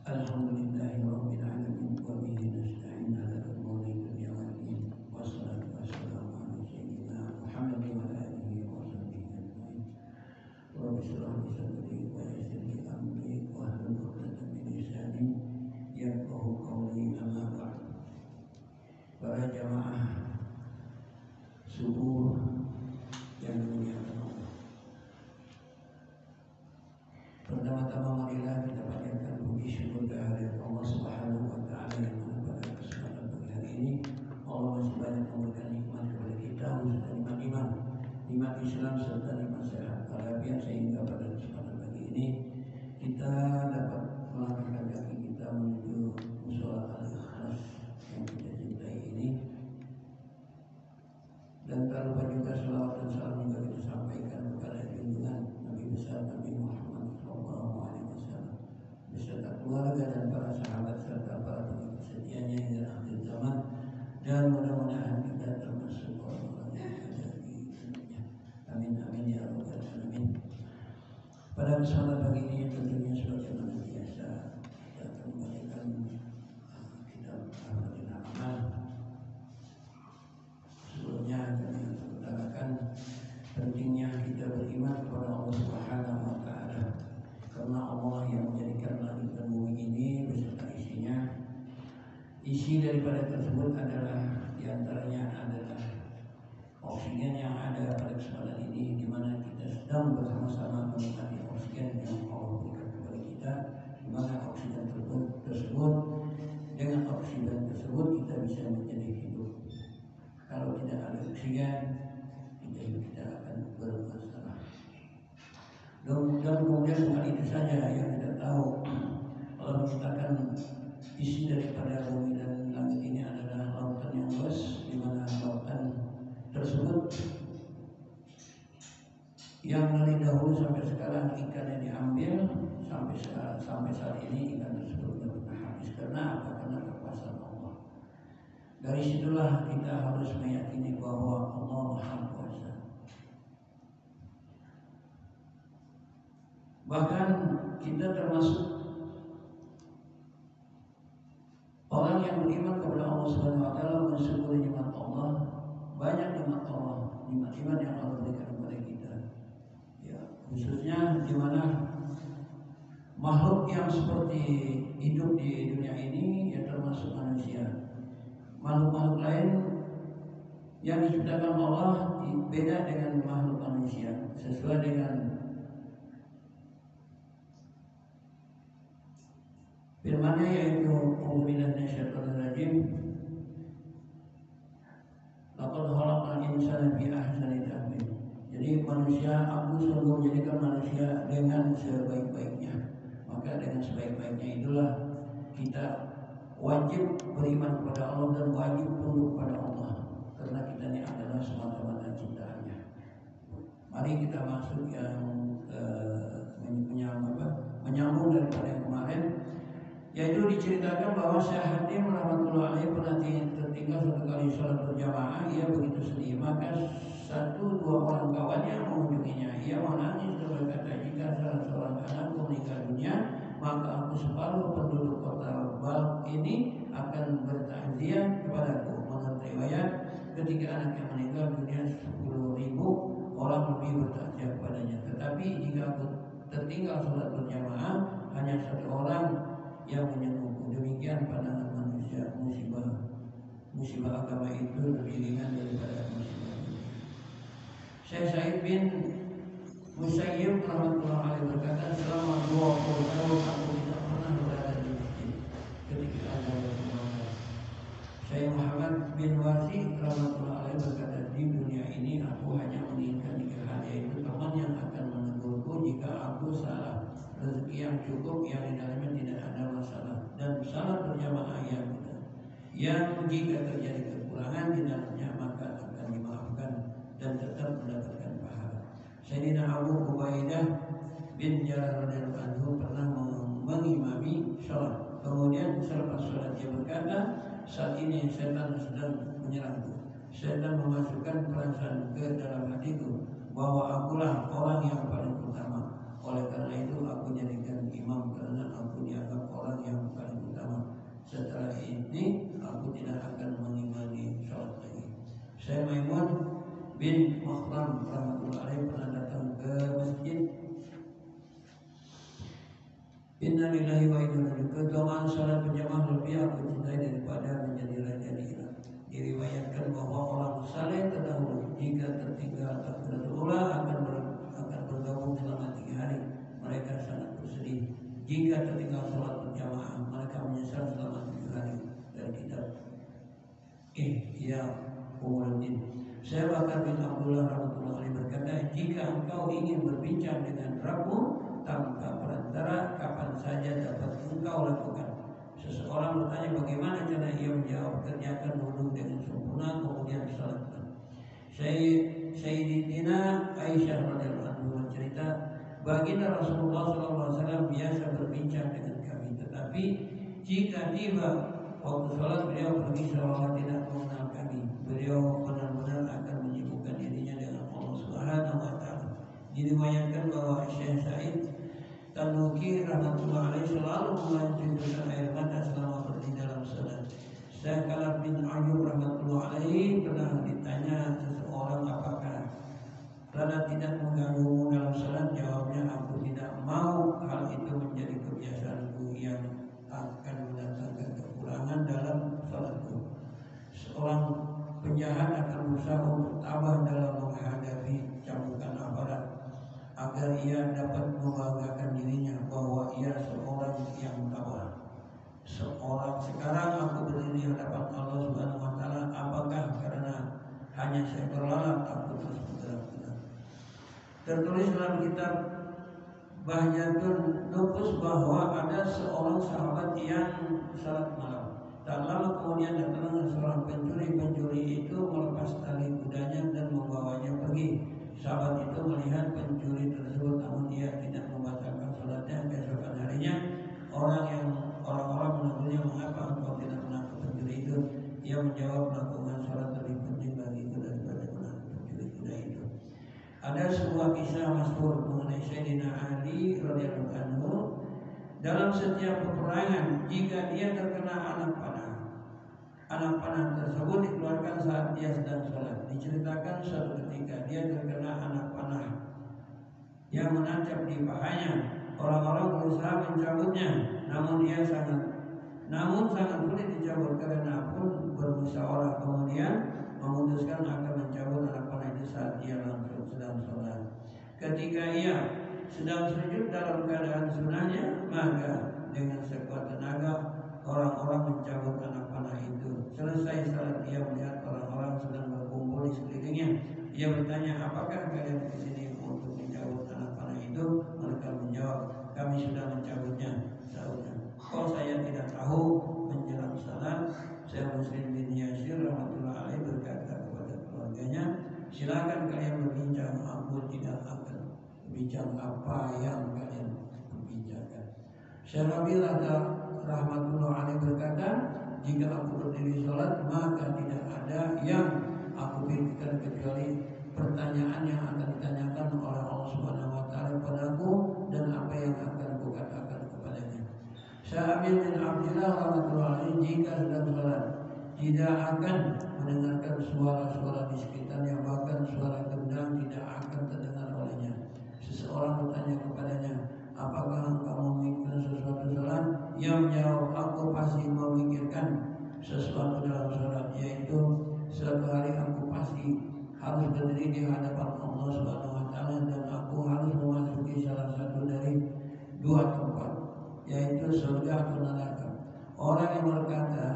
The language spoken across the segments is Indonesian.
Alhamdulillahirabbil alamin wa bihi nasta'in 'ala umuri dunya waddin. Wassalatu wassalamu 'ala sayyidina Muhammadin wa alihi wa sahbihi ajma'in. Rabbi shrah li sadri wa yassir li amri wahlul 'uqdatam min lisani yafqahu qawli. Amma ba'd. Para jamaah subuh yang dimuliakan Allah, pertama-tama marilah kita panjatkan puji syukur kehadirat Allah Subhanahu wa taala yang mana pada kesempatan pagi hari ini Allah masih banyak memberikan nikmat kepada kita, khususnya nikmat iman, nikmat Islam serta nikmat sehat walafiat, sehingga pada kesempatan pagi ini kita dapat melangkahkan kaki kita menuju mushola Al-Ikhlas yang kita cintai ini. Dan tak lupa juga selawat dan salam juga kita sampaikan kepada junjungan Nabi besar Nabi Muhammad SAW beserta keluarga dan para sahabat serta para pengikut setianya hingga akhir zaman, dan mudah-mudahan kita termasuk orang-orang yang ada di dunia. Amin amin ya rabbal alamin. Pada kesempatan pagi ini tentunya sebagaimana biasa kita akan membacakan kitab Al-Fatihah Amal. Sebelumnya kami utarakan pentingnya kita beriman kepada Allah Subhanahu wa taala, karena Allah yang menjadikan langit dan bumi ini beserta isinya. Isi daripada tersebut adalah diantaranya adalah oksigen yang ada pada kesempatan ini, di mana kita sedang bersama-sama menikmati oksigen yang Allah berikan kepada kita, di mana oksigen tersebut dengan oksigen tersebut kita bisa menjadi hidup. Kalau tidak ada oksigen, kita akan bermasalah. Dan kemudian bukan itu saja yang kita tahu, Allah menciptakan isi daripada bumi dan langit ini adalah lautan yang luas, di mana lautan tersebut yang dari dahulu sampai sekarang ikannya diambil, sampai saat ini ikan tersebut tidak pernah habis. Karena apa? Karena kekuasaan Allah. Dari situlah kita harus meyakini bahwa Allah Maha Kuasa. Bahkan kita termasuk orang yang beriman kepada Allah Subhanahu wa taala, mensyukuri nikmat Allah. Banyak nikmat Allah, nikmat iman yang Allah berikan kepada kita. Ya, khususnya di mana makhluk yang seperti hidup di dunia ini ya termasuk manusia. Makhluk-makhluk lain yang diciptakan Allah beda dengan makhluk manusia, sesuai dengan firman-Nya, yaitu A'udzubillahi minasyaitonir rajim. Laqad khalaqnal insana fi ahsani taqwim. Jadi manusia, aku sungguh menjadikan manusia dengan sebaik-baiknya. Maka dengan sebaik-baiknya itulah kita wajib beriman kepada Allah dan wajib tunduk kepada Allah, karena kita ini adalah semata-mata ciptaannya. Mari kita masuk yang menyambung daripada yang kemarin, yaitu diceritakan bahwa Syekh Hatim rahmatullah alaih pernah tertinggal satu kali sholat berjamaah. Ia begitu sedih, maka dua orang kawannya mengunjunginya. Ia menangis dan berkata, jika salah seorang anakku meninggal dunia, maka aku separuh penduduk kota Balk ini akan bertakziah kepadaku. Menurut riwayat, ketika anaknya meninggal dunia 10.000 orang lebih bertakziah kepadanya. Tetapi jika aku tertinggal sholat berjamaah, hanya satu orang yang menyentuhku. Demikian pandangan manusia. Musibah agama itu lebih ringan daripada musibah dunia. Syekh Sa'id bin Musayyib rahmatullah alaih berkata, selama 20 tahun aku tidak pernah berada di masjid ketika azan berkumandang. Syekh Muhammad bin Wasi rahmatullah alaih berkata, di dunia ini aku hanya menginginkan 3 hal, yaitu teman yang akan menegurku jika aku salah, rezeki yang cukup yang di dalamnya tidak ada masalah, dan salat berjamaah yang benar, yang jika terjadi kekurangan di dalamnya maka akan dimaafkan dan tetap mendapatkan pahala. Sayyidina Abu Ubaidah bin Jarrah radhiyallahu anhu pernah mengimami sholat. Kemudian selepas sholat dia berkata, saat ini setan sedang menyerangku. Setan memasukkan perasaan ke dalam hatiku bahwa akulah orang yang paling utama. Oleh karena itu aku jadikan imam, karena aku dianggap orang yang Inna lillahi wa inna ilaihi raji'un. Keutamaan salat berjamaah lebih aku cintai daripada menjadi raja di Irak. Diriwayatkan bahwa orang saleh terdahulu jika tertinggal takbiratul ula akan bergabung selama 3 hari. Mereka sangat bersedih. Jika tertinggal salat berjamaah, mereka menyesal selama 7 hari. Dari kitab Ulumuddin. Syekh Bakar bin Abdullah rahimahullah alaihi berkata, jika engkau ingin berbincang dengan Rabbmu tanpa perantara, kapan saja dapat engkau lakukan. Seseorang bertanya bagaimana cara ia menjawab, kerjakan wudu dengan sempurna kemudian salatkan. Sayyidatina Aisyah radhiyallahu anha bercerita, baginda Rasulullah SAW biasa berbincang dengan kami, tetapi jika tiba waktu salat beliau pergi seolah tidak mengenal kami. Beliau benar-benar akan menyibukkan dirinya dengan Allah Subhanahu wa taala. Diriwayatkan bahwa Syekh Said Tanuki rahmatullah alaihi selalu melanjutkan air mata selama berdiri dalam salat. Syekh Kalab bin Ayyub rahmatullah alaihi pernah ditanya seseorang apakah karena tidak mengganggumu dalam salat, jawabnya aku tidak mau hal itu menjadi kebiasaanku yang akan mendatangkan kekurangan dalam salatku. Seorang penjahat akan berusaha untuk tabah dalam menghadapi cambukan aparat agar ia dapat membanggakan dirinya bahwa ia seorang yang tabah. Sekarang aku berdiri di hadapan Allah Subhanahu wa taala, apakah karena hanya saya berlalat aku terus bergerak-gerak. Tertulis dalam kitab Bahjatun Nufus bahwa ada seorang sahabat yang salat malam. Tak lama kemudian datanglah seorang pencuri itu melepas tali kudanya dan membawanya pergi. Sahabat itu melihat pencuri tersebut, namun dia tidak membatalkan salatnya. Keesokan harinya orang-orang menegurnya, mengapa engkau tidak menangkap pencuri itu? Ia menjawab, melakukan salat lebih penting bagiku daripada menangkap pencuri kuda itu. Ada sebuah kisah masyhur mengenai Sayyidina Ali radhiyallahu anhu. Dalam setiap peperangan, jika dia terkena anak panah tersebut dikeluarkan saat dia sedang sholat. Diceritakan suatu ketika dia terkena anak panah yang menancap di pahanya. Orang-orang berusaha mencabutnya, namun sangat sulit dicabut karena pun bermusyawarah kemudian memutuskan akan mencabut anak panah itu saat dia langsung sedang sholat. Ketika ia sedang sujud dalam keadaan sunnahnya, maka dengan sekuat tenaga orang-orang mencabut anak panah itu. Selesai salat ia melihat orang-orang sedang berkumpul di sekelilingnya. Ia bertanya, apakah kalian kesini untuk mencabut anak panah itu? Mereka menjawab, kami sudah mencabutnya. Sahutnya, saya tidak tahu. Menjelang salat, Syekh Muslim bin Yasir rahmatullah alaihi berkata kepada keluarganya, silakan kalian berbincang, aku tidak akan bincang apa yang kalian bincangkan. Syekh Rabi rahmatullah alaihi berkata, jika aku berdiri sholat maka tidak ada yang aku pikirkan kecuali pertanyaan yang akan ditanyakan oleh Allah Subhanahu wa taala kepadaku dan apa yang akan aku katakan kepadanya. Syekh Amin bin Abdullah rahmatullah alaihi jika sedang sholat tidak akan mendengarkan suara-suara di sekitarnya, bahkan suara gendang tidak akan terdengar olehnya. Seseorang bertanya kepadanya, apakah engkau memikirkan sesuatu sholat? Ia menjawab, aku pasti memikirkan sesuatu dalam sholat, yaitu suatu hari aku pasti harus berdiri di hadapan Allah Subhanahu wa taala dan aku harus memasuki salah satu dari 2 tempat, yaitu surga atau neraka. Orang yang berkata,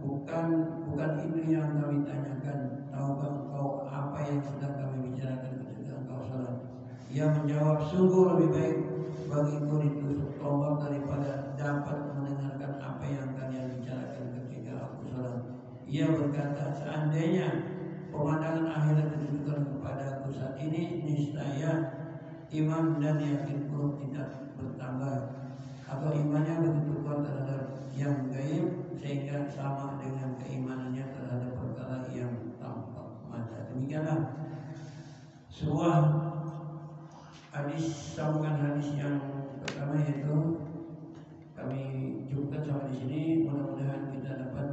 bukan itu yang kami tanyakan, tahukah engkau apa yang sedang kami bicarakan ketika engkau sholat? Ia menjawab, sungguh lebih baik bagiku ditusuk tombak daripada dapat mendengarkan apa yang kalian bicarakan ketika aku sholat. Ia berkata, seandainya pemandangan akhirat ditujukan kepadaku saat ini, niscaya iman dan yakinku tidak bertambah, atau imannya begitu kuat terhadap yang gaib sehingga sama dengan keimanannya terhadap perkara yang tampak mata. Demikianlah sebuah hadis, sambungan hadis yang pertama, yaitu kami cukupkan sampai di sini. Mudah-mudahan kita dapat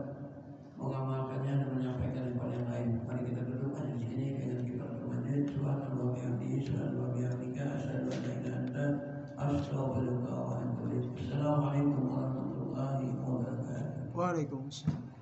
mengamalkannya dan menyampaikan kepada yang lain. Mari kita duduk di sini dengan kita bermajid. Subhanallah bihamdihi, subhanallah bihamdika, asyhadu an la ilaha illa anta, astaghfiruka wa atubu ilaik. Waalaikumsalam.